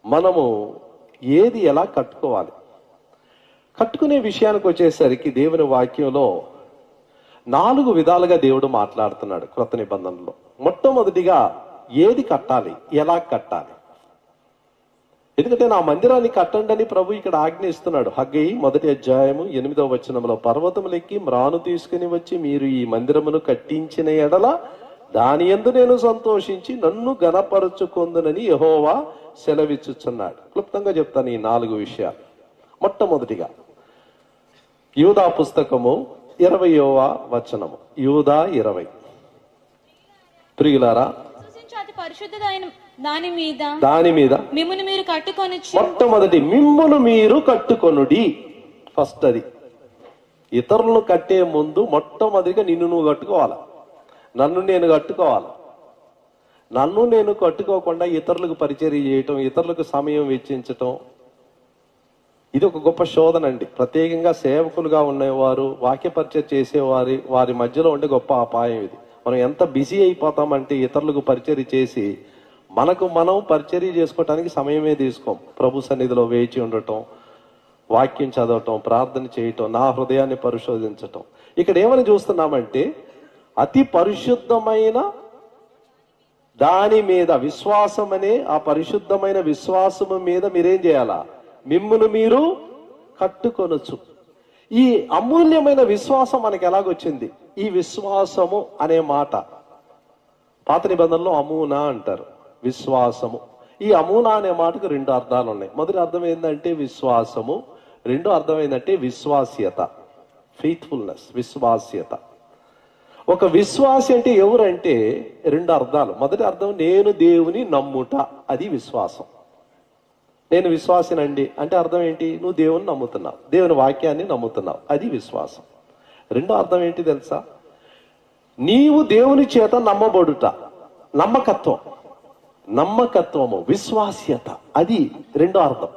మనము ఏది ఎలా కట్టుకోవాలి? కట్టుకునే విషయానికి వచ్చేసరికి దేవుని వాక్యంలో 4 విధాలుగా దేవుడు మాట్లాడుతున్నాడు క్రొత్త నిబంధనలో. మొట్టమొదటిగా ఏది కట్టాలి, ఎలా కట్టాలి? ఎందుకంటే నా మందిరాన్ని కట్టండి అని ప్రభు ఇక్కడ ఆజ్ఞయిస్తున్నాడు. హగ్గయి 1వ అధ్యాయము 8వ వచనంలో, పర్వతములెక్కి మ్రాను తీసుకుని వచ్చి మీరు ఈ మందిరమును కట్టించిన ఎడల దాని యందు నేను సంతోషించి నన్ను గణపరచుకొందునని యెహోవా సెలవిచ్చుచున్నాడు. క్లుప్తంగా చెప్తాను ఈ 4 విషయాలు. మొట్టమొదటిగా యూదా పుస్తకము 20వ వచనము. యూదా 20. ప్రియులారా, దాని మీద మిమ్మును మీరు కట్టుకొని, మొట్టమొదటి మిమ్మును మీరు కట్టుకొనుడి. ఫస్ట్ అది. ఇతరులను కట్టే ముందు మొట్టమొదటిగా నిన్ను నువ్వు కట్టుకోవాలా, నన్ను నేను కట్టుకోవాలా. నన్ను నేను కట్టుకోకుండా ఇతరులకు పరిచర్య చేయటం, ఇతరులకు సమయం వెచ్చించటం, ఇది ఒక గొప్ప శోధన అండి. ప్రత్యేకంగా సేవకులుగా ఉండేవారు, వాక్య పరిచయం వారి మధ్యలో ఉండే గొప్ప అపాయం ఇది. మనం ఎంత బిజీ అయిపోతామంటే ఇతరులకు పరిచర్య చేసి మనకు మనం పరిచర్య చేసుకోవటానికి సమయమే తీసుకోం. ప్రభు సన్నిధిలో వేచి ఉండటం, వాక్యం చదవటం, ప్రార్థన చేయటం, నా హృదయాన్ని పరిశోధించటం. ఇక్కడ ఏమని చూస్తున్నామంటే, అతి పరిశుద్ధమైన దాని మీద విశ్వాసం అనే ఆ పరిశుద్ధమైన విశ్వాసము మీద మీరేం చేయాలా? మిమ్మును మీరు కట్టుకొనొచ్చు. ఈ అమూల్యమైన విశ్వాసం మనకి ఎలాగొచ్చింది? ఈ విశ్వాసము అనే మాట పాత నిబంధనలో అమూనా అంటారు, విశ్వాసము. ఈ అమూనా అనే మాటకు 2 అర్థాలు ఉన్నాయి. మొదటి అర్థం ఏంటంటే విశ్వాసము, రెండో అర్థం ఏంటంటే విశ్వాస్యత, ఫెయిత్ఫుల్నెస్, విశ్వాస్యత. ఒక విశ్వాసి అంటే ఎవరంటే 2 అర్థాలు. మొదటి అర్థం నేను దేవుని నమ్ముట, అది విశ్వాసం. నేను విశ్వాసినండి అంటే అర్థం ఏంటి? నువ్వు దేవుని నమ్ముతున్నావు, దేవుని వాక్యాన్ని నమ్ముతున్నావు, అది విశ్వాసం. రెండో అర్థం ఏంటి తెలుసా? నీవు దేవుని చేత నమ్మబడుట, నమ్మకత్వము, విశ్వాస్యత, అది రెండో అర్థం.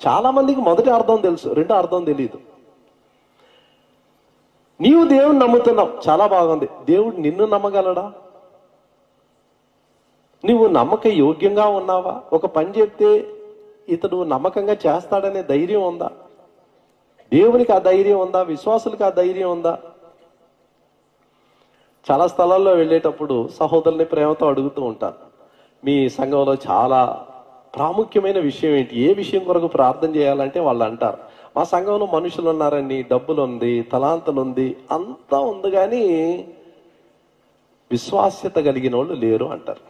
చాలా మందికి మొదటి అర్థం తెలుసు, రెండో అర్థం తెలియదు. నీవు దేవుని నమ్ముతున్నావు, చాలా బాగుంది. దేవుడు నిన్ను నమ్మగలడా? నువ్వు నమ్మక యోగ్యంగా ఉన్నావా? ఒక పని చెప్తే ఇతడు నమ్మకంగా చేస్తాడనే ధైర్యం ఉందా? దేవునికి ఆ ధైర్యం ఉందా? విశ్వాసులకు ఆ ధైర్యం ఉందా? చాలా స్థలాల్లో వెళ్ళేటప్పుడు సహోదరుని ప్రేమతో అడుగుతూ ఉంటాను, మీ సంఘంలో చాలా ప్రాముఖ్యమైన విషయం ఏంటి, ఏ విషయం కొరకు ప్రార్థన చేయాలంటే వాళ్ళు అంటారు, మా సంఘంలో మనుషులు ఉన్నారని, డబ్బులు ఉంది, తలాంతలు ఉంది, అంతా ఉంది, కానీ విశ్వాస్యత కలిగిన వాళ్ళు లేరు అంటారు.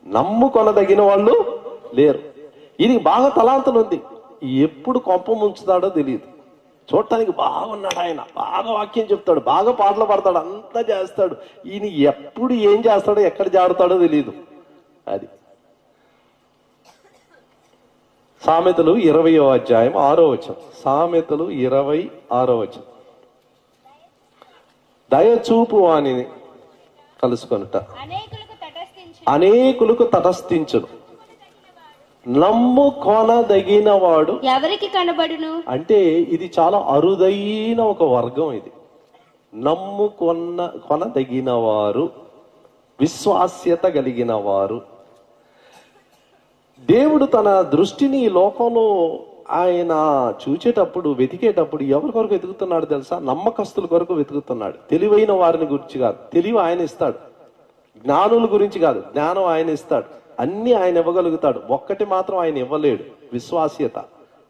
నమ్ముకొనదగిన వాళ్ళు లేరు. ఇది బాగా తలాంతలు ఉంది, ఎప్పుడు కొంప ముంచుతాడో తెలియదు. చూడటానికి బాగున్నాడు ఆయన, బాగా వాక్యం చెప్తాడు, బాగా పాటలు పాడతాడు, అంతా చేస్తాడు. ఈయన ఎప్పుడు ఏం చేస్తాడో, ఎక్కడ జారుతాడో తెలియదు. అది సామెతలు 20వ అధ్యాయం 6వ వచనం. సామెతలు 26వ వచనం. దయచూపు వానిని కలుసుకొనుట అనేకులకు తటస్థించును, నమ్ముకొనదగినవాడు ఎవరికి కనబడును. అంటే ఇది చాలా అరుదైన ఒక వర్గం. ఇది కొనదగిన వారు, విశ్వాస్యత కలిగిన వారు. దేవుడు తన దృష్టిని ఈ లోకంలో ఆయన చూచేటప్పుడు, వెతికేటప్పుడు ఎవరి కొరకు వెతుకుతున్నాడు తెలుసా? నమ్మకస్తుల కొరకు వెతుకుతున్నాడు. తెలివైన వారిని గురించి కాదు, తెలివి ఆయన ఇస్తాడు. జ్ఞానుల గురించి కాదు, జ్ఞానం ఆయన ఇస్తాడు. అన్ని ఆయన ఇవ్వగలుగుతాడు, ఒక్కటి మాత్రం ఆయన ఇవ్వలేడు, విశ్వాస్యత.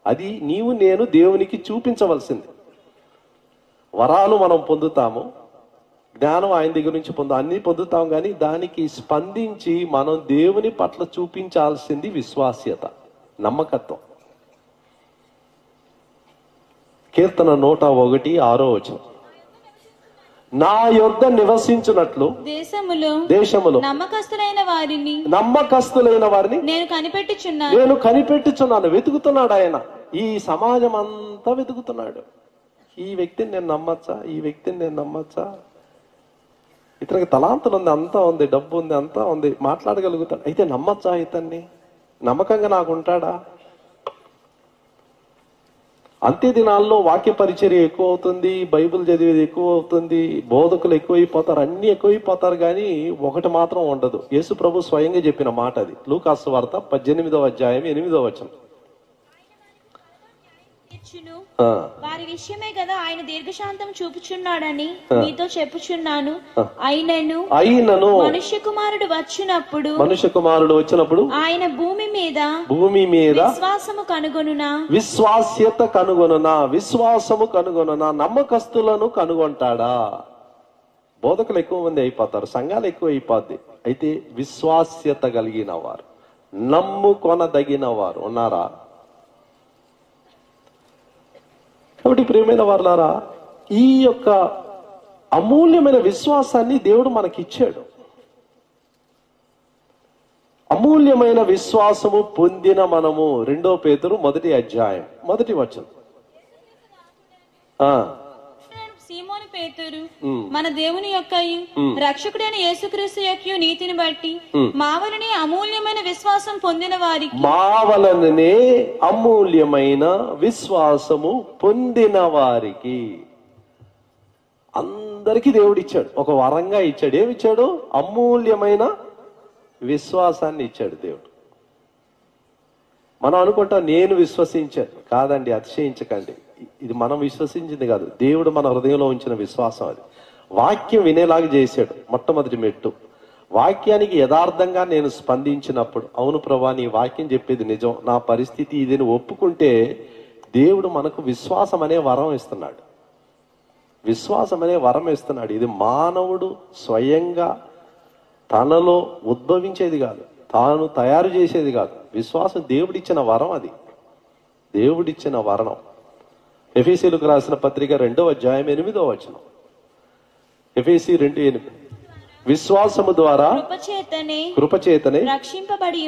అది నీవు నేను దేవునికి చూపించవలసింది. వరాలు మనం పొందుతాము, జ్ఞానం ఆయన దగ్గర నుంచి అన్ని పొందుతాం, కానీ దానికి స్పందించి మనం దేవుని పట్ల చూపించాల్సింది విశ్వాస్యత, నమ్మకత్వం. కీర్తన 101:6 వచనం. నా యొద్ద నివసించున్నట్లు దేశములో నమ్మకస్తులైన వారిని నేను కనిపెట్టుచున్నాను. వెతుకుతున్నాడు ఆయన. ఈ సమాజం అంతా వెతుకుతున్నాడు. ఈ వ్యక్తిని నేను నమ్మచ్చా, ఈ వ్యక్తిని నేను నమ్మచ్చా. ఇతనికి తలాంతులు ఉంది, అంతా ఉంది, డబ్బు ఉంది, అంతా ఉంది, మాట్లాడగలుగుతాడు, అయితే నమ్మచ్చా? ఇతన్ని నమ్మకంగా నాకు ఉంటాడా? అంత్య దినాల్లో వాక్య పరిచర్య ఎక్కువ అవుతుంది, బైబిల్ చదివేది ఎక్కువ అవుతుంది, బోధకులు ఎక్కువైపోతారు, అన్ని ఎక్కువైపోతారు, కానీ ఒకటి మాత్రం ఉండదు. యేసు ప్రభు స్వయంగా చెప్పిన మాట అది. లూకాసు వార్త 18వ అధ్యాయం 8వ వచనం. వారి విషయమే కదా ఆయన దీర్ఘశాంతం చూపుచున్నాడని మీతో చెప్పుచున్నాను. అయినను మనుష్య కుమారుడు వచ్చినప్పుడు ఆయన భూమి మీద విశ్వాసము కనుగొనునా, విశ్వాసము కనుగొనునా, నమ్మకస్తులను కనుగొంటాడా? బోధకులు ఎక్కువ మంది అయిపోతారు, సంఘాలు ఎక్కువ అయిపోద్ది. అయితే విశ్వాస్యత కలిగిన వారు, నమ్ముకొనదగిన వారు ఉన్నారా? కాబట్టి ప్రియమైన వారులారా, ఈ యొక్క అమూల్యమైన విశ్వాసాన్ని దేవుడు మనకిచ్చాడు. అమూల్యమైన విశ్వాసము పొందిన మనము 2 పేతురు 1వ అధ్యాయం 1వ వచనం. సీమోను పేతురు మన దేవుని యొక్క రక్షకుడైన యేసుక్రీస్తు యొక్క నీతిని బట్టి మావలనే అమూల్యమైన విశ్వాసం పొందిన వారికి, మావలనే అమూల్యమైన విశ్వాసము పొందిన వారికి, అందరికీ దేవుడిచ్చాడు, ఒక వరంగా ఇచ్చాడు. ఏమిచ్చాడు? అమూల్యమైన విశ్వాసాన్ని ఇచ్చాడు దేవుడు. మనం అనుకుంటాం నేను విశ్వసించాను. కాదండి, అతిశయించకండి. ఇది మనం విశ్వసించింది కాదు, దేవుడు మన హృదయంలో ఉంచిన విశ్వాసం. అది వాక్యం వినేలాగా చేశాడు. మొట్టమొదటి మెట్టు వాక్యానికి యథార్థంగా నేను స్పందించినప్పుడు, అవును ప్రభా నీ వాక్యం చెప్పేది నిజం, నా పరిస్థితి ఇదని ఒప్పుకుంటే దేవుడు మనకు విశ్వాసం అనే వరం ఇస్తున్నాడు. విశ్వాసం అనే వరం ఇస్తున్నాడు. ఇది మానవుడు స్వయంగా తనలో ఉద్భవించేది కాదు, తాను తయారు చేసేది కాదు. విశ్వాసం దేవుడిచ్చిన వరం. అది దేవుడిచ్చిన వరం. ఎఫెసీయులకు రాసిన పత్రిక 2వ అధ్యాయం 8వ వచనం. ఎఫెసీ 2:8. విశ్వాసము ద్వారా కృపచేతనే రక్షింపబడి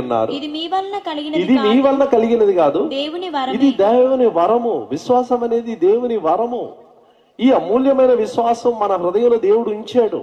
ఉన్నారు. ఇది మీ వలన కలిగినది కాదు, ఇది దేవుని వరము. విశ్వాసం అనేది దేవుని వరము. ఈ అమూల్యమైన విశ్వాసం మన హృదయంలో దేవుడు ఉంచాడు.